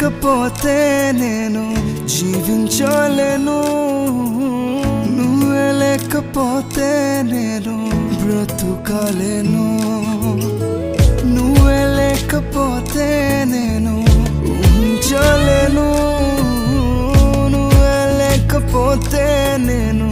లేకపోతే నేను జీవించలేను, నువ్వే లేకపోతే నేను బ్రతుకలేను, నువ్వే లేకపోతే నేను ఊహించలేను, నువ్వే లేకపోతే నేను